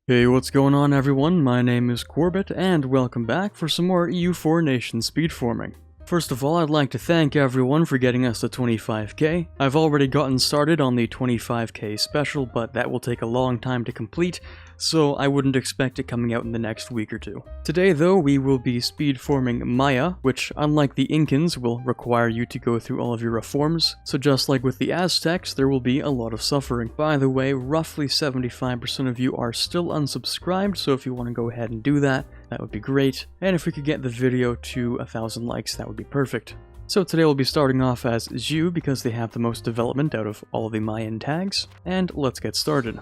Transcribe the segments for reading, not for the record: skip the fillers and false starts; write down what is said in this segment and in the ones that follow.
Hey, what's going on everyone? My name is Quarbit, and welcome back for some more EU4 Nation Speedforming. First of all, I'd like to thank everyone for getting us to 25k. I've already gotten started on the 25k special, but that will take a long time to complete, so I wouldn't expect it coming out in the next week or two. Today though, we will be speedforming Maya, which unlike the Incans will require you to go through all of your reforms, so just like with the Aztecs, there will be a lot of suffering. By the way, roughly 75% of you are still unsubscribed, so if you want to go ahead and do that, that would be great, and if we could get the video to 1,000 likes, that would be perfect. So today we'll be starting off as Zhu because they have the most development out of all of the Mayan tags, and let's get started.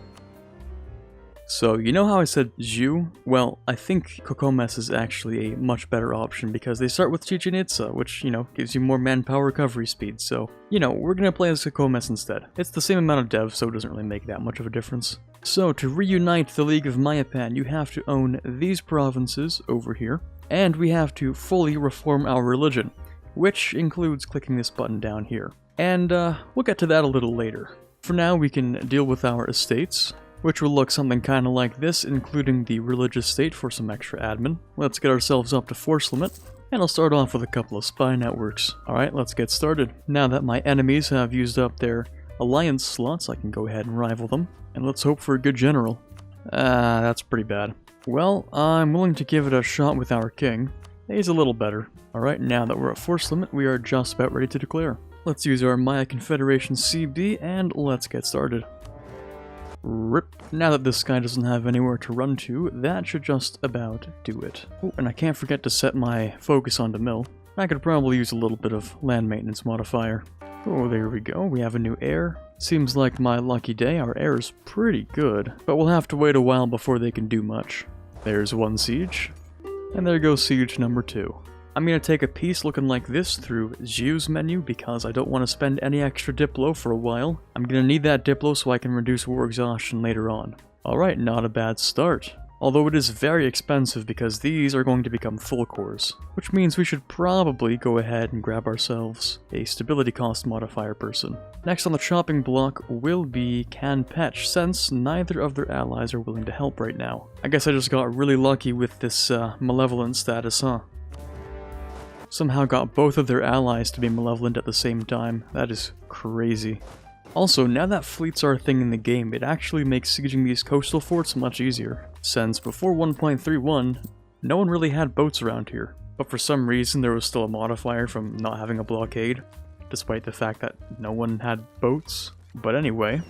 So, you know how I said Zhu? Well, I think Kokomes is actually a much better option because they start with Chichen Itza, which, gives you more manpower recovery speed, so, we're gonna play as Kokomes instead. It's the same amount of dev, so it doesn't really make that much of a difference. So, to reunite the League of Mayapan, you have to own these provinces over here, and we have to fully reform our religion, which includes clicking this button down here. And, we'll get to that a little later. For now, we can deal with our estates, which will look something kind of like this, including the religious state for some extra admin. Let's get ourselves up to force limit, and I'll start off with a couple of spy networks. Alright, let's get started. Now that my enemies have used up their alliance slots, I can go ahead and rival them, and let's hope for a good general. That's pretty bad. Well, I'm willing to give it a shot with our king. He's a little better. Alright, now that we're at force limit, we are just about ready to declare. Let's use our Maya Confederation CB, and let's get started. Rip. Now that this guy doesn't have anywhere to run to, that should just about do it. Oh, and I can't forget to set my focus onto mill. I could probably use a little bit of land maintenance modifier. Oh, there we go. We have a new heir. Seems like my lucky day. Our heir is pretty good, but we'll have to wait a while before they can do much. There's one siege, and there goes siege number 2. I'm going to take a piece looking like this through Zhu's menu because I don't want to spend any extra Diplo for a while. I'm going to need that Diplo so I can reduce war exhaustion later on. Alright, not a bad start. Although it is very expensive because these are going to become full cores, which means we should probably go ahead and grab ourselves a stability cost modifier person. Next on the chopping block will be Canpech, since neither of their allies are willing to help right now. I guess I just got really lucky with this malevolent status, huh? Somehow got both of their allies to be malevolent at the same time. That is crazy. Also, now that fleets are a thing in the game, it actually makes sieging these coastal forts much easier, since before 1.31, no one really had boats around here. But for some reason there was still a modifier from not having a blockade, despite the fact that no one had boats. But anyway,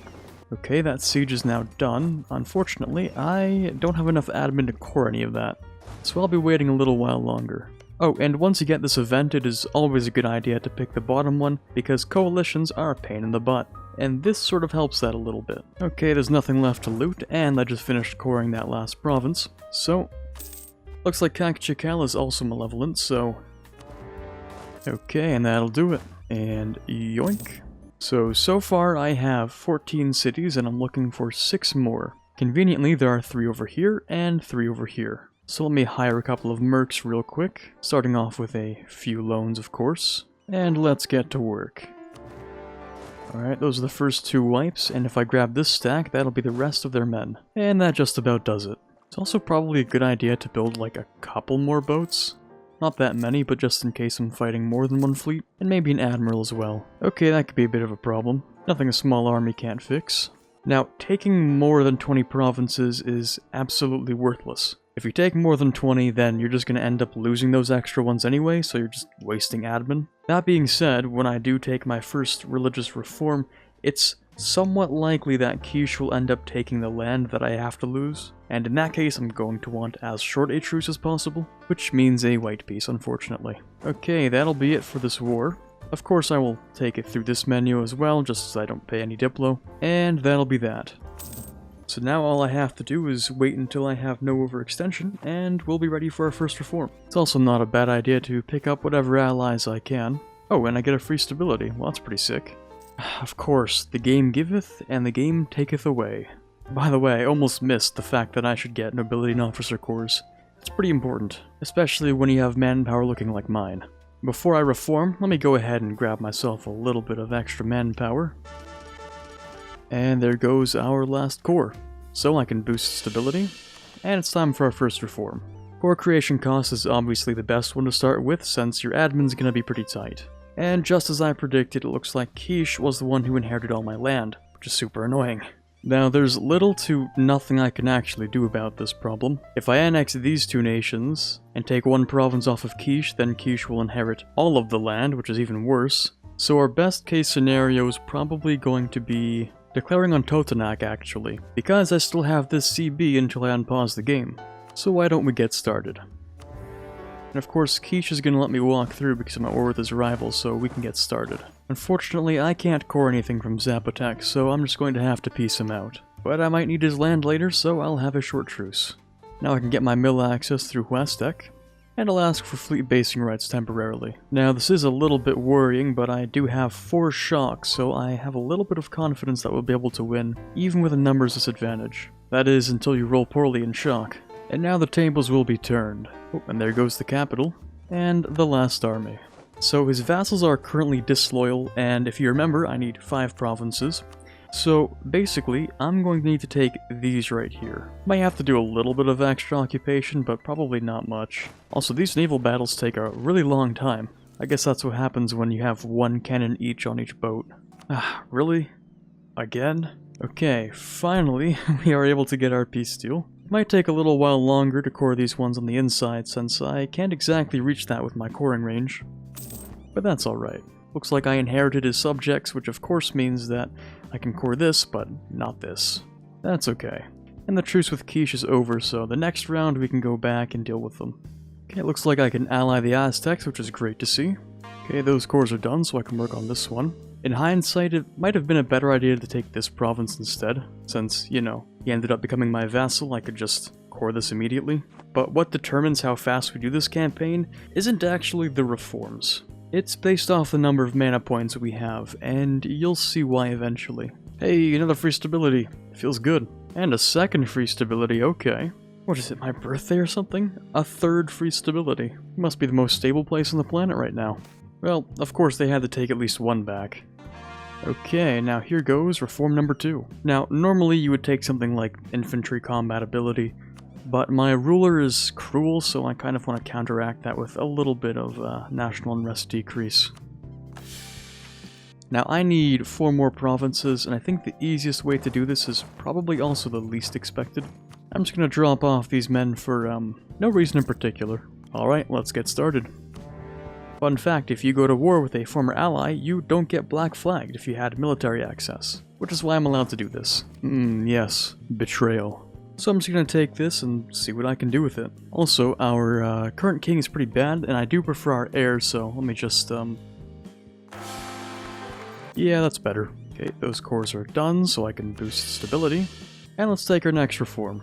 okay, that siege is now done. Unfortunately, I don't have enough admin to core any of that, so I'll be waiting a little while longer. Oh, and once you get this event, it is always a good idea to pick the bottom one, because coalitions are a pain in the butt. And this sort of helps that a little bit. Okay, there's nothing left to loot, and I just finished coring that last province. So, looks like Kakchikal is also malevolent, so... Okay, and that'll do it. And yoink. So far I have 14 cities, and I'm looking for 6 more. Conveniently, there are 3 over here, and 3 over here. So let me hire a couple of mercs real quick, starting off with a few loans of course, and let's get to work. Alright, those are the first 2 wipes, and if I grab this stack, that'll be the rest of their men. And that just about does it. It's also probably a good idea to build like a couple more boats. Not that many, but just in case I'm fighting more than one fleet, and maybe an admiral as well. Okay, that could be a bit of a problem. Nothing a small army can't fix. Now, taking more than 20 provinces is absolutely worthless. If you take more than 20, then you're just going to end up losing those extra ones anyway, so you're just wasting admin. That being said, when I do take my first religious reform, it's somewhat likely that Quiche will end up taking the land that I have to lose, and in that case I'm going to want as short a truce as possible, which means a white peace, unfortunately. Okay, that'll be it for this war. Of course I will take it through this menu as well, just so I don't pay any Diplo, and that'll be that. So now all I have to do is wait until I have no overextension, and we'll be ready for our first reform. It's also not a bad idea to pick up whatever allies I can. Oh, and I get a free stability. Well, that's pretty sick. Of course, the game giveth, and the game taketh away. By the way, I almost missed the fact that I should get nobility and officer cores. It's pretty important, especially when you have manpower looking like mine. Before I reform, let me go ahead and grab myself a little bit of extra manpower. And there goes our last core. so I can boost stability. And it's time for our first reform. Core creation cost is obviously the best one to start with, since your admin's gonna be pretty tight. And just as I predicted, it looks like Quiche was the one who inherited all my land, which is super annoying. Now, there's little to nothing I can actually do about this problem. If I annex these two nations, and take one province off of Quiche, then Quiche will inherit all of the land, which is even worse. So our best case scenario is probably going to be declaring on Totonac, actually, because I still have this CB until I unpause the game. So why don't we get started? And of course, Quiche is going to let me walk through because I'm at war with his rival, so we can get started. Unfortunately, I can't core anything from Zapotec, so I'm just going to have to piece him out. But I might need his land later, so I'll have a short truce. Now I can get my mill access through Westec, and I'll ask for fleet basing rights temporarily. Now this is a little bit worrying, but I do have 4 shocks, so I have a little bit of confidence that we'll be able to win, even with a numbers disadvantage. That is, until you roll poorly in shock. And now the tables will be turned. Oh, and there goes the capital, and the last army. So his vassals are currently disloyal, and if you remember, I need 5 provinces. So basically, I'm going to need to take these right here. Might have to do a little bit of extra occupation, but probably not much. Also, these naval battles take a really long time. I guess that's what happens when you have 1 cannon each on each boat. Ah, really? Again? Okay, finally, we are able to get our peace deal. It might take a little while longer to core these ones on the inside, since I can't exactly reach that with my coring range. But that's alright. Looks like I inherited his subjects, which of course means that I can core this, but not this. That's okay. And the truce with Quiche is over, so the next round we can go back and deal with them. Okay, it looks like I can ally the Aztecs, which is great to see. Okay, those cores are done, so I can work on this one. In hindsight, it might have been a better idea to take this province instead, since, you know, he ended up becoming my vassal. I could just core this immediately. But what determines how fast we do this campaign isn't actually the reforms. It's based off the number of mana points we have, and you'll see why eventually. Hey, another free stability. Feels good. And a second free stability, okay. What is it, my birthday or something? A 3rd free stability. Must be the most stable place on the planet right now. Well, of course they had to take at least 1 back. Okay, now here goes reform number 2. Now, normally you would take something like infantry combat ability, but my ruler is cruel, so I kind of want to counteract that with a little bit of national unrest decrease. Now I need 4 more provinces, and I think the easiest way to do this is probably also the least expected. I'm just going to drop off these men for no reason in particular. Alright, let's get started. Fun fact, if you go to war with a former ally, you don't get black flagged if you had military access. Which is why I'm allowed to do this. Yes, betrayal. So I'm just going to take this and see what I can do with it. Also, our current king is pretty bad, and I do prefer our heir, so let me just, yeah, that's better. Okay, those cores are done, so I can boost stability. And let's take our next reform.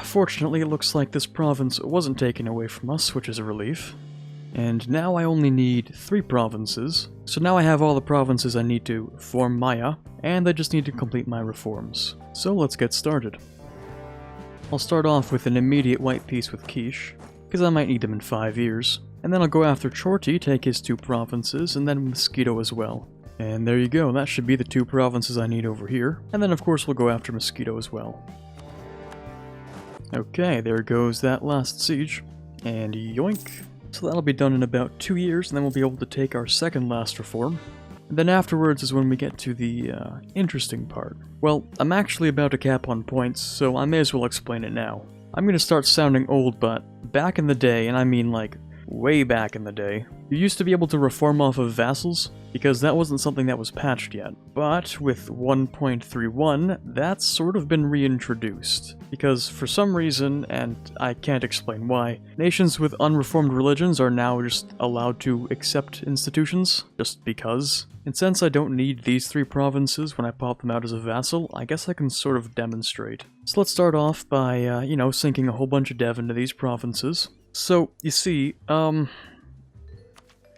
Fortunately, it looks like this province wasn't taken away from us, which is a relief. And now I only need 3 provinces. So now I have all the provinces I need to form Maya, and I just need to complete my reforms. So let's get started. I'll start off with an immediate white peace with Quiche, because I might need them in 5 years. And then I'll go after Chorty, take his 2 provinces, and then Mosquito as well. And there you go, that should be the 2 provinces I need over here. And then of course we'll go after Mosquito as well. Okay, there goes that last siege. And yoink. So that'll be done in about 2 years, and then we'll be able to take our second last reform. And then afterwards is when we get to the interesting part. Well, I'm actually about to cap on points, so I may as well explain it now. I'm going to start sounding old, but back in the day, and I mean like way back in the day, you used to be able to reform off of vassals, because that wasn't something that was patched yet. But with 1.31, that's sort of been reintroduced. Because for some reason, and I can't explain why, nations with unreformed religions are now just allowed to accept institutions, just because. And since I don't need these 3 provinces when I pop them out as a vassal, I guess I can sort of demonstrate. So let's start off by, you know, sinking a whole bunch of dev into these provinces. So, you see,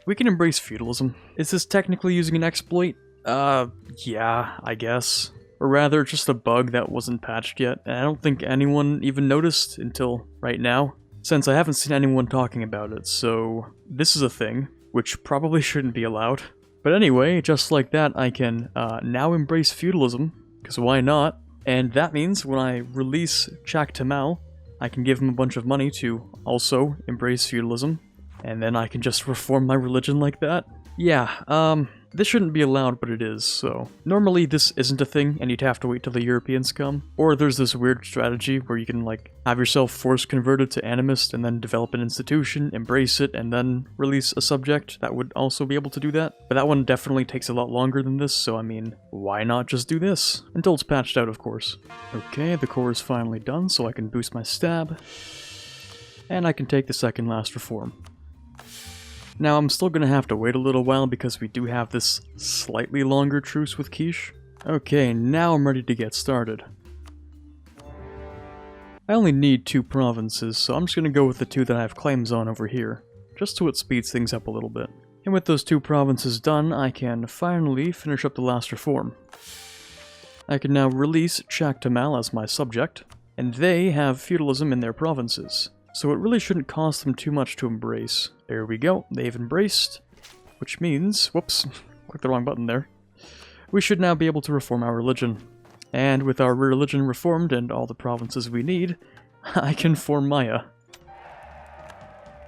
we can embrace feudalism. Is this technically using an exploit? Yeah, I guess. Or rather, just a bug that wasn't patched yet, and I don't think anyone even noticed until right now, since I haven't seen anyone talking about it, so this is a thing, which probably shouldn't be allowed. But anyway, just like that, I can now embrace feudalism, because why not? And that means when I release Chak Tamal, I can give him a bunch of money to also embrace feudalism, and then I can just reform my religion like that. Yeah, this shouldn't be allowed, but it is, so. Normally this isn't a thing, and you'd have to wait till the Europeans come. Or there's this weird strategy where you can, like, have yourself force converted to animist and then develop an institution, embrace it, and then release a subject that would also be able to do that. But that one definitely takes a lot longer than this, so I mean, why not just do this? Until it's patched out, of course. Okay, the core is finally done, so I can boost my stab. And I can take the second last reform. Now, I'm still gonna have to wait a little while because we do have this slightly longer truce with Quiche. Okay, now I'm ready to get started. I only need 2 provinces, so I'm just gonna go with the 2 that I have claims on over here, just so it speeds things up a little bit. And with those 2 provinces done, I can finally finish up the last reform. I can now release Chak Tamal as my subject, and they have feudalism in their provinces. So it really shouldn't cost them too much to embrace. There we go, they've embraced. Which means, whoops, clicked the wrong button there. We should now be able to reform our religion. And with our religion reformed and all the provinces we need, I can form Maya.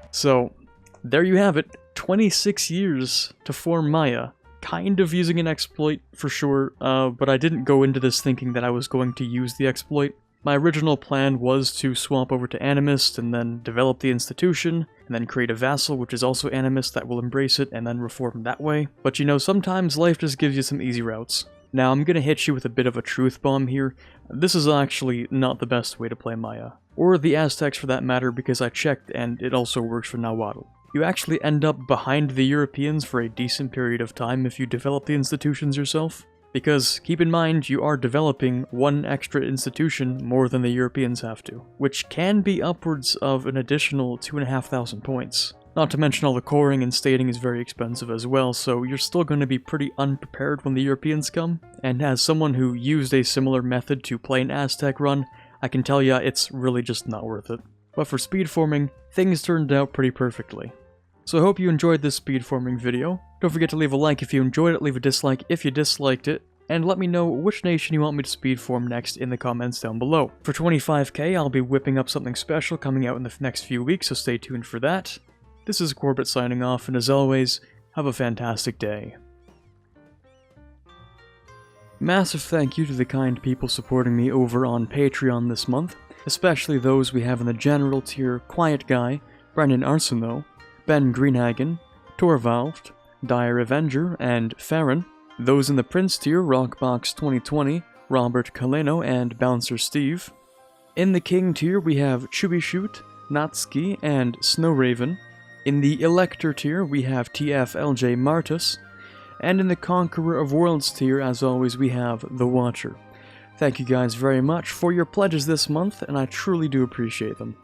So, there you have it, 26 years to form Maya. Kind of using an exploit, for sure, but I didn't go into this thinking that I was going to use the exploit. My original plan was to swap over to Animist and then develop the institution, and then create a vassal which is also Animist that will embrace it and then reform that way. But you know, sometimes life just gives you some easy routes. Now I'm gonna hit you with a bit of a truth bomb here. This is actually not the best way to play Maya. Or the Aztecs for that matter, because I checked and it also works for Nahuatl. You actually end up behind the Europeans for a decent period of time if you develop the institutions yourself. Because, keep in mind, you are developing 1 extra institution more than the Europeans have to, which can be upwards of an additional 2,500 points. Not to mention all the coring and stating is very expensive as well, so you're still going to be pretty unprepared when the Europeans come. And as someone who used a similar method to play an Aztec run, I can tell ya it's really just not worth it. But for speedforming, things turned out pretty perfectly. So I hope you enjoyed this speedforming video. Don't forget to leave a like if you enjoyed it, leave a dislike if you disliked it, and let me know which nation you want me to speedform next in the comments down below. For 25k, I'll be whipping up something special coming out in the next few weeks, so stay tuned for that. This is Quarbit signing off, and as always, have a fantastic day. Massive thank you to the kind people supporting me over on Patreon this month, especially those we have in the general tier: Quiet Guy, Brendan Arsenault, Ben Greenhagen, Torvald, Dire Avenger, and Farron. Those in the Prince tier: Rockbox 2020, Robert Kaleno, and Bouncer Steve. In the King tier we have Chubishoot, Natsuki, and Snowraven. In the Elector tier we have TFLJ Martus. And in the Conqueror of Worlds tier, as always, we have The Watcher. Thank you guys very much for your pledges this month, and I truly do appreciate them.